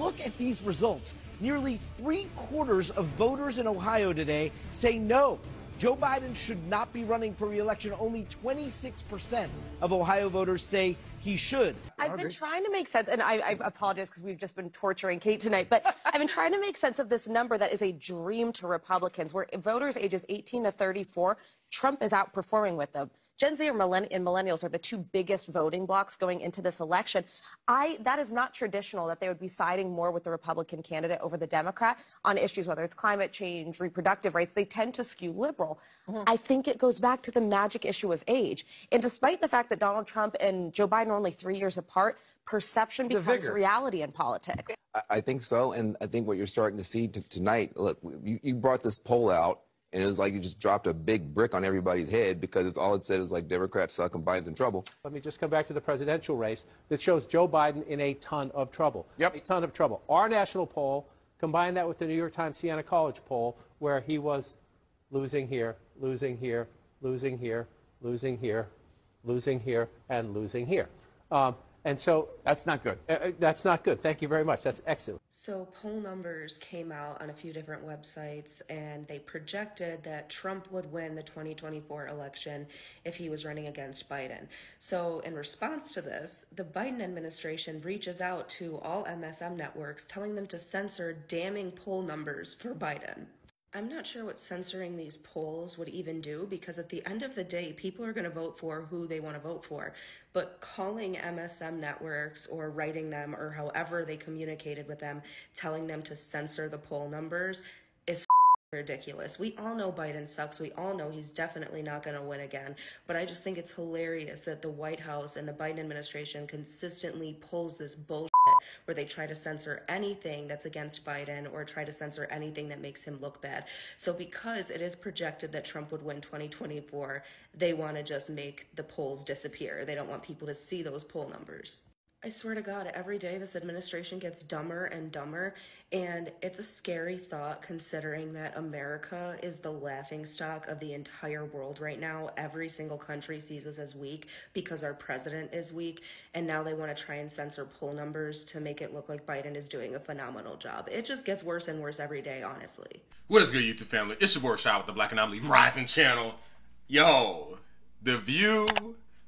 look at these results, nearly 3/4 of voters in Ohio today say no, Joe Biden should not be running for re-election. Only 26% of Ohio voters say he should. I've been trying to make sense, and I apologize because we've just been torturing Kate tonight, but I've been trying to make sense of this number that is a dream to Republicans, where voters ages 18 to 34, Trump is outperforming with them. Gen Z and millennials are the two biggest voting blocs going into this election. That is not traditional that they would be siding more with the Republican candidate over the Democrat on issues, whether it's climate change, reproductive rights. They tend to skew liberal. I think it goes back to the magic issue of age. And despite the fact that Donald Trump and Joe Biden are only 3 years apart, perception becomes reality in politics. I think so, and I think what you're starting to see tonight, look, you brought this poll out, and it was like you just dropped a big brick on everybody's head because it's all it said is like Democrats suck and Biden's in trouble. Let me just come back to the presidential race. That shows Joe Biden in a ton of trouble. Yep. A ton of trouble. Our national poll, combine that with the New York Times Siena College poll, where he was losing here, losing here, losing here, losing here, losing here, and losing here. And so That's not good. that's not good. Thank you very much. That's excellent. So poll numbers came out on a few different websites, and they projected that Trump would win the 2024 election if he was running against Biden. So in response to this, the Biden administration reaches out to all MSM networks, telling them to censor damning poll numbers for Biden. I'm not sure what censoring these polls would even do, because at the end of the day, people are going to vote for who they want to vote for. But calling MSM networks or writing them or however they communicated with them, telling them to censor the poll numbers is ridiculous. We all know Biden sucks. We all know he's definitely not going to win again. But I just think it's hilarious that the White House and the Biden administration consistently pulls this bullshit where they try to censor anything that's against Biden or try to censor anything that makes him look bad. So because it is projected that Trump would win 2024, they want to just make the polls disappear. They don't want people to see those poll numbers. I swear to God, every day this administration gets dumber and dumber, and it's a scary thought considering that America is the laughingstock of the entire world right now. Every single country sees us as weak because our president is weak, and now they want to try and censor poll numbers to make it look like Biden is doing a phenomenal job. It just gets worse and worse every day, honestly. What is good, YouTube family? It's your boy Shot with the Black Anomaly Rising channel. Yo, The View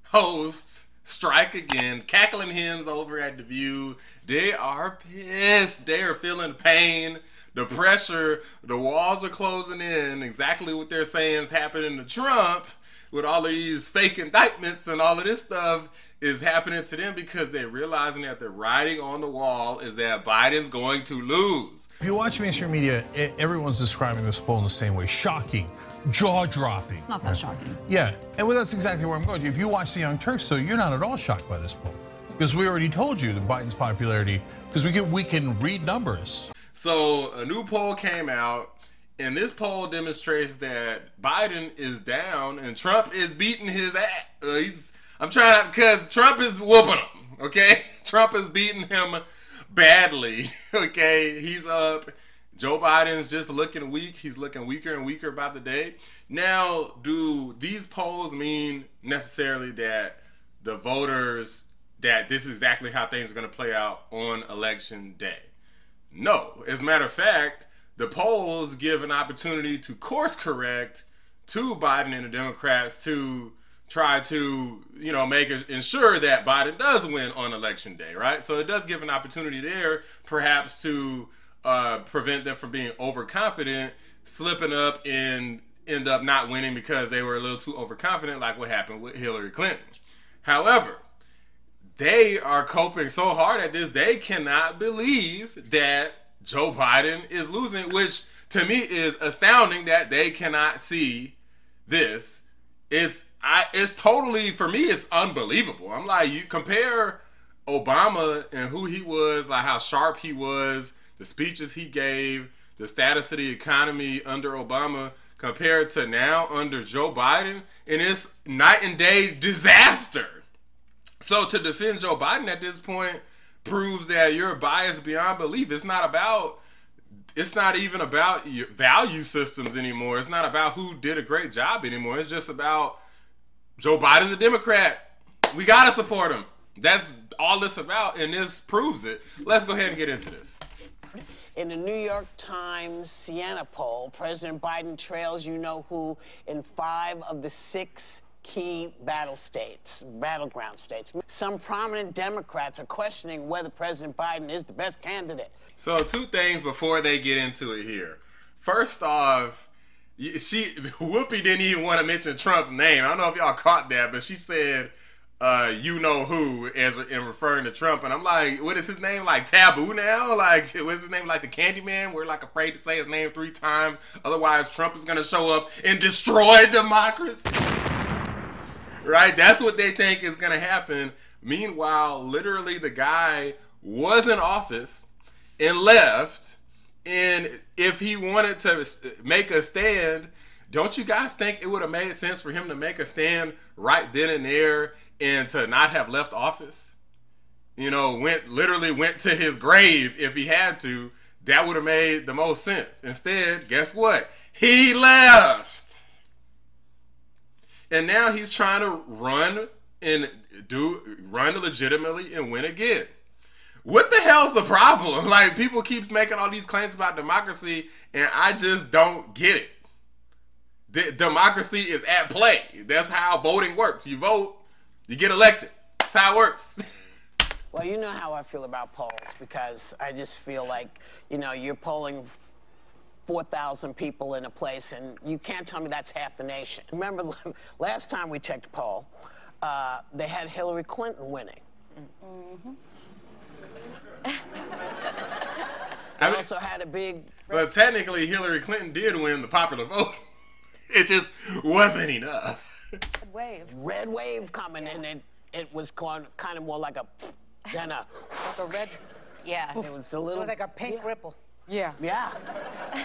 hosts strike again. Cackling hens over at The View. They are pissed. They are feeling pain, the pressure. The walls are closing in. Exactly what they're saying is happening to Trump with all of these fake indictments and all of this stuff is happening to them because they're realizing that the writing on the wall is that Biden's going to lose. If you watch mainstream media, everyone's describing this poll in the same way. Shocking, jaw-dropping. It's not that shocking. Yeah, and well, that's exactly where I'm going. If you watch the Young Turks, though, you're not at all shocked by this poll. Because we already told you that Biden's popularity, because we can read numbers. So a new poll came out, and this poll demonstrates that Biden is down and Trump is beating his ass. Because Trump is whooping him, okay? Trump is beating him badly, okay? He's up. Joe Biden's just looking weak. He's looking weaker and weaker by the day. Now, do these polls mean necessarily that the voters, that this is exactly how things are going to play out on election day? No. As a matter of fact, the polls give an opportunity to course correct to Biden and the Democrats to try to, ensure that Biden does win on election day, right? So it does give an opportunity there, perhaps to prevent them from being overconfident, slipping up and end up not winning because they were a little too overconfident, like what happened with Hillary Clinton. However, they are coping so hard at this, they cannot believe that Joe Biden is losing, which to me is astounding that they cannot see this. It's totally, for me, it's unbelievable. I'm like, you compare Obama and who he was, like how sharp he was, the speeches he gave, the status of the economy under Obama compared to now under Joe Biden, and it's night and day disaster. So to defend Joe Biden at this point proves that you're biased beyond belief. It's not even about your value systems anymore. It's not about who did a great job anymore. It's just about Joe Biden's a Democrat. We got to support him. That's all it's about, and this proves it. Let's go ahead and get into this. In the New York Times Siena poll, President Biden trails you-know-who in 5 of the 6 key battleground states. Some prominent Democrats are questioning whether President Biden is the best candidate. So 2 things before they get into it here. First off, Whoopi didn't even want to mention Trump's name. I don't know if y'all caught that, but she said, you know who, as in referring to Trump. And I'm like, what is his name? Like taboo now? Like, what's his name? Like the Candyman? We're like afraid to say his name 3 times. Otherwise, Trump is going to show up and destroy democracy. Right? That's what they think is going to happen. Meanwhile, literally the guy was in office and left. And if he wanted to make a stand, don't you guys think it would have made sense for him to make a stand right then and there and to not have left office? You know, literally went to his grave if he had to. That would have made the most sense. Instead, guess what? He left. And now he's trying to run legitimately and win again. What the hell's the problem? Like, people keep making all these claims about democracy, and I just don't get it. Democracy is at play. That's how voting works. You vote, you get elected. That's how it works. Well, you know how I feel about polls, because I just feel like, you know, you're polling 4,000 people in a place, and you can't tell me that's half the nation. Remember, last time we checked a poll, they had Hillary Clinton winning. Mm-hmm. I also had a big... But technically, Hillary Clinton did win the popular vote. It just wasn't enough. Red wave coming, and it was kind of more like a... Then a... Like a red... Yeah. It was a little... It was like a pink ripple. Yeah. Yeah.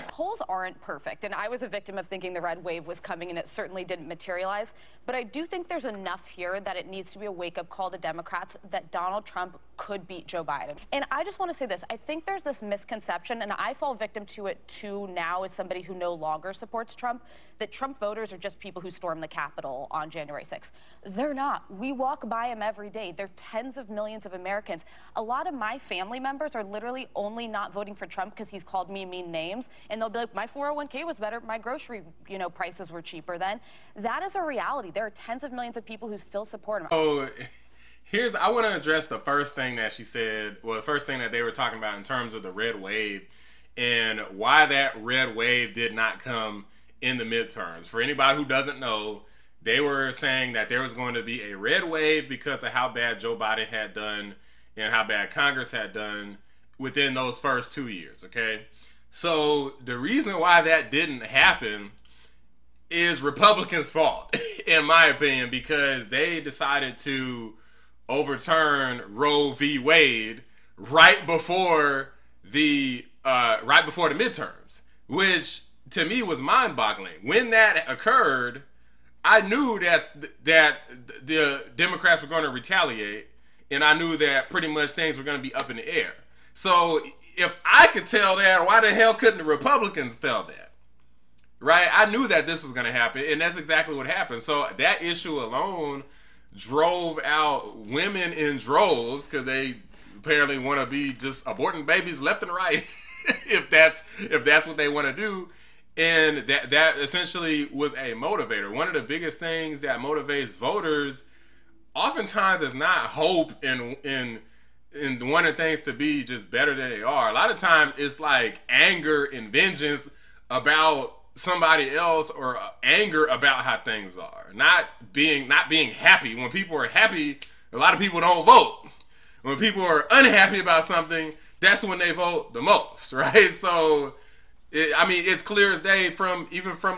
Polls aren't perfect, and I was a victim of thinking the red wave was coming, and it certainly didn't materialize. But I do think there's enough here that it needs to be a wake-up call to Democrats that Donald Trump could beat Joe Biden. And I just want to say this. I think there's this misconception, and I fall victim to it too now as somebody who no longer supports Trump, that Trump voters are just people who stormed the Capitol on January 6th. They're not. We walk by them every day. They're tens of millions of Americans. A lot of my family members are literally only not voting for Trump because he's called me mean names, and they'll be like, my 401k was better, my grocery, prices were cheaper then. That is a reality. There are tens of millions of people who still support him. Oh, I want to address the first thing that she said, well, the first thing that they were talking about in terms of the red wave and why that red wave did not come in the midterms. For anybody who doesn't know, they were saying that there was going to be a red wave because of how bad Joe Biden had done and how bad Congress had done within those first 2 years, okay? So the reason why that didn't happen is Republicans' fault, in my opinion, because they decided to overturn Roe v. Wade right before the midterms, which to me was mind-boggling. When that occurred, I knew that the Democrats were going to retaliate, and I knew that pretty much things were going to be up in the air. So if I could tell that, why the hell couldn't the Republicans tell that? Right? I knew that this was going to happen, and that's exactly what happened. So that issue alone drove out women in droves because they apparently want to be just aborting babies left and right if that's what they want to do. And that essentially was a motivator. One of the biggest things that motivates voters oftentimes is not hope and wanting things to be just better than they are. A lot of times it's like anger and vengeance about somebody else, or anger about how things are. Not being happy. When people are happy, a lot of people don't vote. When people are unhappy about something, that's when they vote the most, right? So it's clear as day from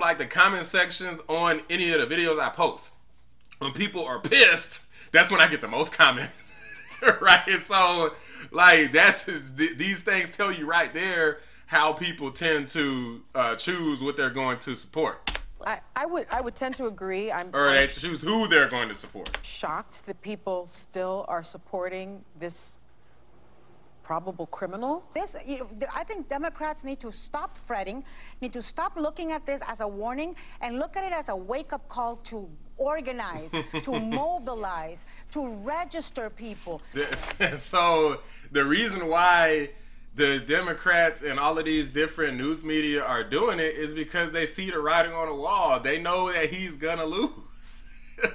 like the comment sections on any of the videos I post. When people are pissed, that's when I get the most comments, right? So like these things tell you right there how people tend to choose what they're going to support. I would tend to agree. Or they choose who they're going to support. Shocked that people still are supporting this probable criminal. I think Democrats need to stop fretting, need to stop looking at this as a warning, and look at it as a wake-up call to organize, to mobilize, to register people. So the reason why the Democrats and all of these different news media are doing it is because they see the writing on the wall. They know that he's gonna lose.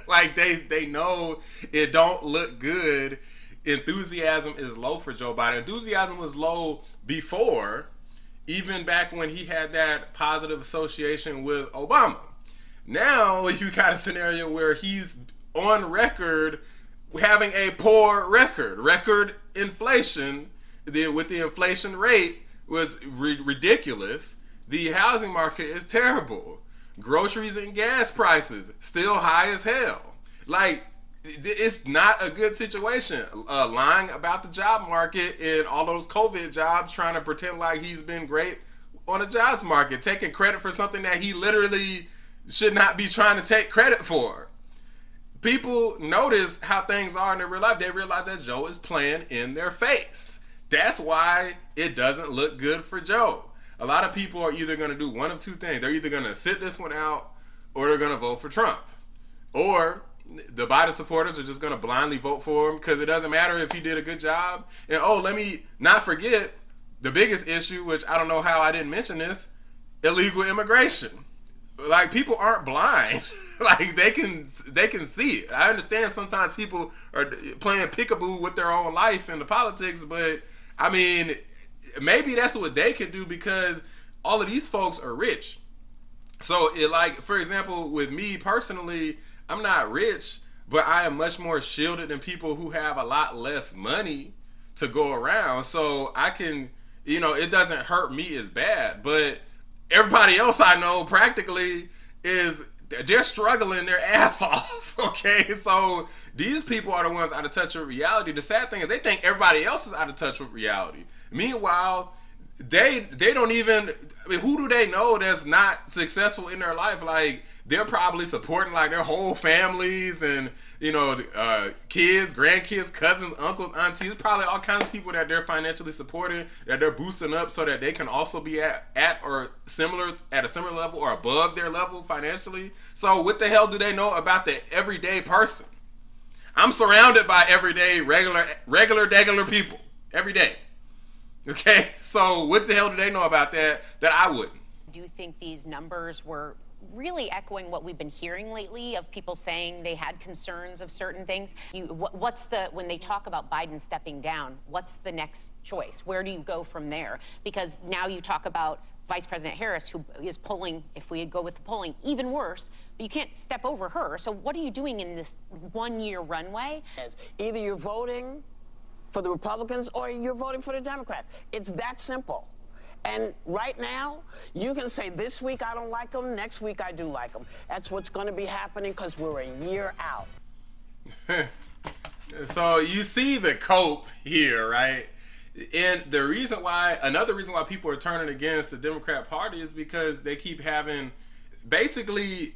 Like they know it don't look good. Enthusiasm is low for Joe Biden. Enthusiasm was low before, even back when he had that positive association with Obama. Now you got a scenario where he's on record having a poor record inflation. With the inflation rate was ridiculous. The housing market is terrible. Groceries and gas prices still high as hell. Like, it's not a good situation. Lying about the job market and all those COVID jobs, trying to pretend like he's been great on the jobs market, taking credit for something that he literally should not be trying to take credit for. People notice how things are in their real life. They realize that Joe is playing in their face. That's why it doesn't look good for Joe. A lot of people are either going to do one of two things. They're either going to sit this one out or they're going to vote for Trump. Or the Biden supporters are just going to blindly vote for him because it doesn't matter if he did a good job. And let me not forget the biggest issue, which I don't know how I didn't mention this, illegal immigration. Like, people aren't blind. Like, they can see it. I understand sometimes people are playing peekaboo with their own life in the politics, but I mean, maybe that's what they can do because all of these folks are rich. So, like, for example, with me personally, I'm not rich, but I am much more shielded than people who have a lot less money to go around. So I can, it doesn't hurt me as bad, but everybody else I know practically they're struggling their ass off. Okay, so these people are the ones out of touch with reality. The sad thing is they think everybody else is out of touch with reality. Meanwhile, they don't even, I mean, who do they know that's not successful in their life? Like, they're probably supporting like their whole families and kids, grandkids, cousins, uncles, aunties, probably all kinds of people that they're financially supporting, that they're boosting up so that they can also be at a similar level or above their level financially. So what the hell do they know about the everyday person? I'm surrounded by everyday regular people every day. Okay, so what the hell do they know about that I wouldn't? Do you think these numbers were really echoing what we've been hearing lately of people saying they had concerns of certain things? When they talk about Biden stepping down, what's the next choice? Where do you go from there? Because now you talk about Vice President Harris, who is polling, if we go with the polling, even worse, but you can't step over her. So what are you doing in this one-year runway? Either you're voting for the Republicans or you're voting for the Democrats. It's that simple. And right now, you can say this week I don't like them, next week I do like them. That's what's going to be happening because we're a year out. So you see the cope here, right? And another reason why people are turning against the Democrat Party is because they keep having, basically,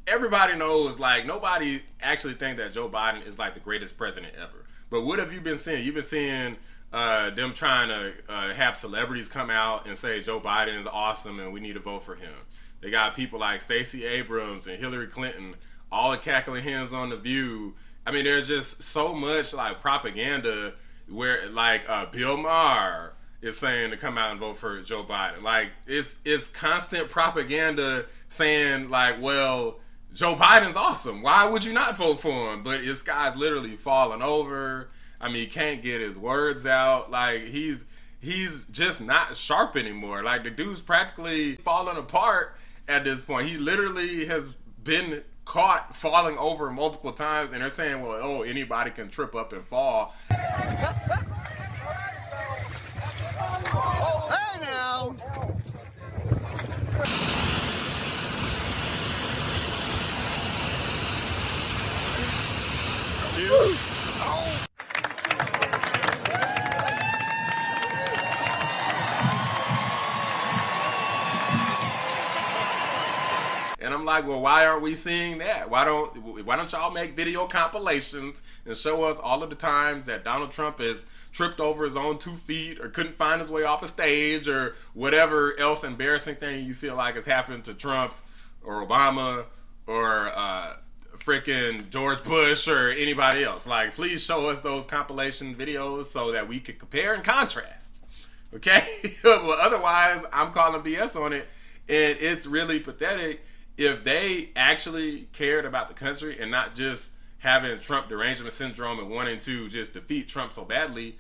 everybody knows, like, nobody actually think that Joe Biden is like the greatest president ever. But what have you been seeing? You've been seeing them trying to have celebrities come out and say Joe Biden is awesome and we need to vote for him. They got people like Stacey Abrams and Hillary Clinton, all the cackling hens on The View. I mean, there's just so much like propaganda where like Bill Maher is saying to come out and vote for Joe Biden. Like it's constant propaganda saying like, well, Joe Biden's awesome. Why would you not vote for him? But this guy's literally falling over. I mean, he can't get his words out. Like, he's just not sharp anymore. Like, the dude's practically falling apart at this point. He literally has been caught falling over multiple times, and they're saying, well, oh, anybody can trip up and fall. Hey, now! Oh! And I'm like, well, why aren't we seeing that? Why don't y'all make video compilations and show us all of the times that Donald Trump has tripped over his own 2 feet or couldn't find his way off a stage or whatever else embarrassing thing you feel like has happened to Trump or Obama or frickin' George Bush or anybody else. Like, please show us those compilation videos so that we can compare and contrast. Okay? But otherwise, I'm calling BS on it. And it's really pathetic. If they actually cared about the country and not just having Trump derangement syndrome and wanting to just defeat Trump so badly,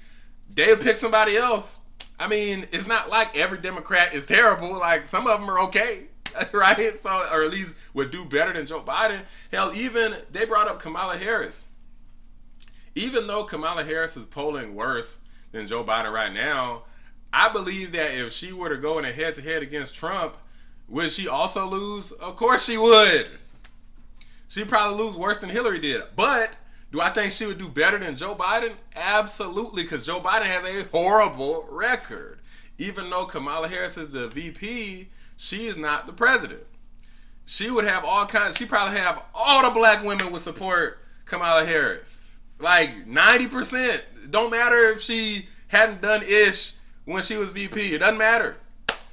they would pick somebody else. I mean, it's not like every Democrat is terrible. Like, some of them are okay, right? So, or at least would do better than Joe Biden. Hell, even they brought up Kamala Harris. Even though Kamala Harris is polling worse than Joe Biden right now, I believe that if she were to go in a head-to-head against Trump, would she also lose? Of course she would. She'd probably lose worse than Hillary did. But do I think she would do better than Joe Biden? Absolutely, because Joe Biden has a horrible record. Even though Kamala Harris is the VP, she is not the president. She would have all kinds, she'd probably have all the black women would support Kamala Harris. Like 90%. Don't matter if she hadn't done ish when she was VP. It doesn't matter.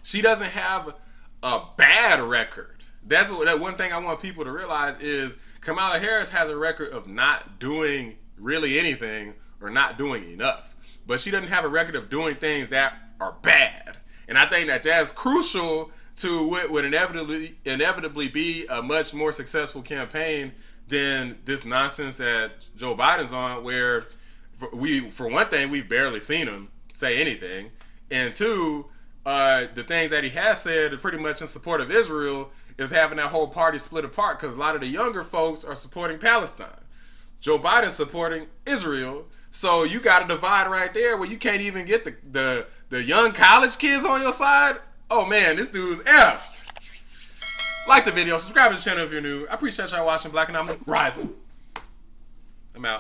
She doesn't have a bad record. That's what, that one thing I want people to realize is Kamala Harris has a record of not doing really anything or not doing enough. But she doesn't have a record of doing things that are bad. And I think that that's crucial to what would inevitably be a much more successful campaign than this nonsense that Joe Biden's on, where for one thing, we've barely seen him say anything. And two, the things that he has said are pretty much in support of Israel is having that whole party split apart, because a lot of the younger folks are supporting Palestine. Joe Biden's supporting Israel. So you got a divide right there where you can't even get the young college kids on your side. Oh man, this dude's effed. Like the video, subscribe to the channel if you're new. I appreciate y'all watching. Black Anomaly rising. I'm out.